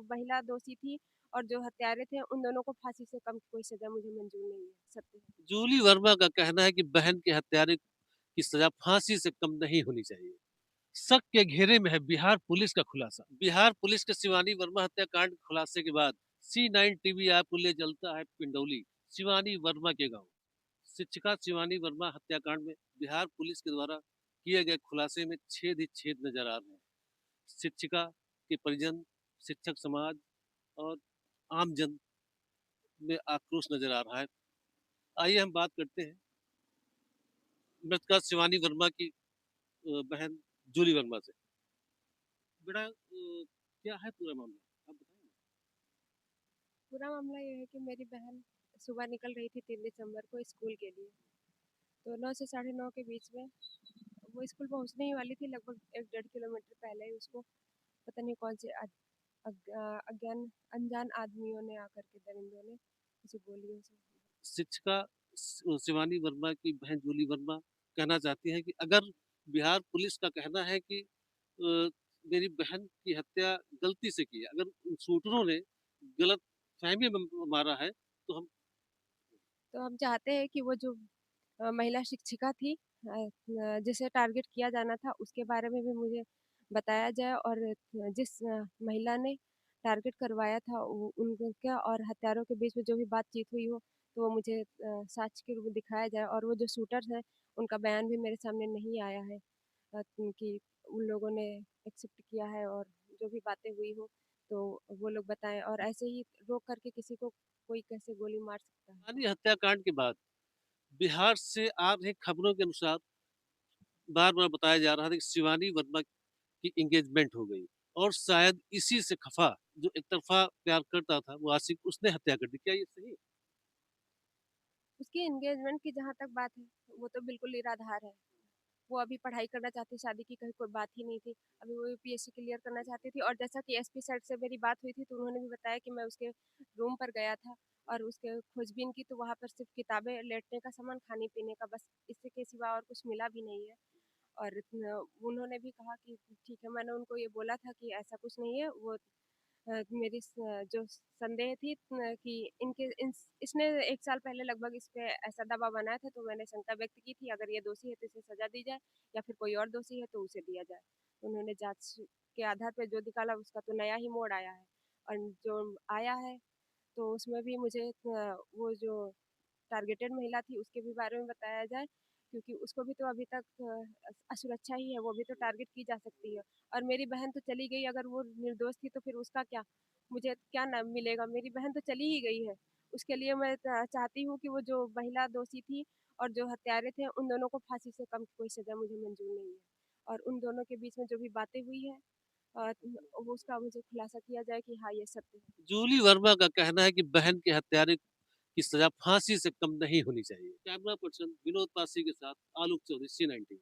महिला दोषी थी और जो हत्यारे थे उन दोनों को फांसी से कम कोई सज़ा मुझे मंज़ूर नहीं है, सत्य है। जूली वर्मा का कहना है कि बहन के हत्यारे की सजा फांसी से कम नहीं होनी चाहिए। शक के घेरे में है बिहार पुलिस का खुलासा। बिहार पुलिस के शिवानी वर्मा हत्याकांड खुलासे के बाद C9 टीवी आपको ले चलता है पिंडौली, शिवानी वर्मा के गांव। शिक्षिका शिवानी वर्मा हत्याकांड में बिहार पुलिस के द्वारा किए गए खुलासे में छेद ही छेद नजर आ रहे हैं। शिक्षिका के परिजन, शिक्षक समाज और आमजन में आक्रोश नजर आ रहा है। आइए हम बात करते हैं मृतका शिवानी वर्मा की बहन जूली वर्मा से। बेटा क्या है पूरा मामला आप बताएंगे? पूरा मामला ये है कि मेरी बहन सुबह निकल रही थी 3 दिसंबर को स्कूल के लिए। तो 9 से साढ़े 9 के बीच में वो स्कूल पहुँचने ही वाली थी, लगभग 1 डेढ़ किलोमीटर पहले ही उसको पता नहीं कौन से अज्ञान अनजान आदमियों ने आकर के दरिंदों ने उसे गोलियों से। शिक्षिका शिवानी वर्मा की बहन जूली वर्मा कहना चाहती हैं कि अगर बिहार पुलिस का कहना है कि मेरी बहन की हत्या गलती से की है, अगर उन शूटरों ने गलत फहमी में मारा है तो हम। तो हम चाहते हैं कि वो जो महिला शिक्षिका थी, जिसे टारगेट किया जाना था उसके बारे में भी मुझे बताया जाए, और जिस महिला ने टारगेट करवाया था उनका और हत्यारों के बीच में जो भी बातचीत हुई हो, तो वो मुझे साक्ष्य के रूप में दिखाया जाए, और वो जो शूटर्स हैं उनका बयान भी मेरे सामने नहीं आया है, कि उन लोगों ने एक्सेप्ट किया है, और जो भी बातें हुई हो तो वो लोग बताएं, और ऐसे ही रोक करके किसी को कोई कैसे गोली मार सकता है। शिवानी हत्याकांड के बाद बिहार से आ रही खबरों के अनुसार बार बार बताया जा रहा था कि शिवानी वर्मा की एंगेजमेंट हो गई और शायद इसी से खफा जो एक तरफा प्यार करता था वो आशिक, उसने हत्या कर दी। क्या ये सही है? उसकी एंगेजमेंट की जहाँ तक बात है, वो तो बिल्कुल निराधार है। वो अभी पढ़ाई करना चाहती, शादी की कहीं कोई बात ही नहीं थी। अभी वो यूपीएससी क्लियर करना चाहती थी, और जैसा कि एसपी साइड से मेरी बात हुई थी, तो उन्होंने भी बताया कि मैं उसके रूम पर गया था और उसके खोजबीन की, तो वहाँ पर सिर्फ किताबें, लेटने का सामान, खाने-पीने का, बस इससे के सिवा और कुछ मिला भी नहीं है। और उन्होंने भी कहा कि ठीक है, मैंने उनको ये बोला था कि ऐसा कुछ नहीं है। वो मेरी जो संदेह थी कि इनके इसने 1 साल पहले लगभग इस पे ऐसा दबाव बनाया था, तो मैंने शंका व्यक्त की थी, अगर ये दोषी है तो इसे सजा दी जाए, या फिर कोई और दोषी है तो उसे दिया जाए। तो उन्होंने जांच के आधार पे जो निकाला उसका तो नया ही मोड़ आया है, और जो आया है तो उसमें भी मुझे वो जो टारगेटेड महिला थी उसके भी बारे में बताया जाए, क्योंकि उसको भी तो अभी तक असुरक्षा ही है, वो भी तो टारगेट की जा सकती है। और मेरी बहन तो चली गई, अगर वो निर्दोष थी तो फिर उसका क्या, मुझे क्या न मिलेगा? मेरी बहन तो चली ही गई है। उसके लिए मैं चाहती हूँ कि वो जो महिला दोषी थी और जो हत्यारे थे उन दोनों को फांसी से कम कोई सजा मुझे मंजूर नहीं है, और उन दोनों के बीच में जो भी बातें हुई है, वो उसका मुझे खुलासा किया जाए कि हाँ ये सत्य है। जूली वर्मा का कहना है कि बहन के हत्यारे की सजा फांसी से कम नहीं होनी चाहिए। कैमरा पर्सन विनोद पासी के साथ आलोक चौधरी, C9 टीवी।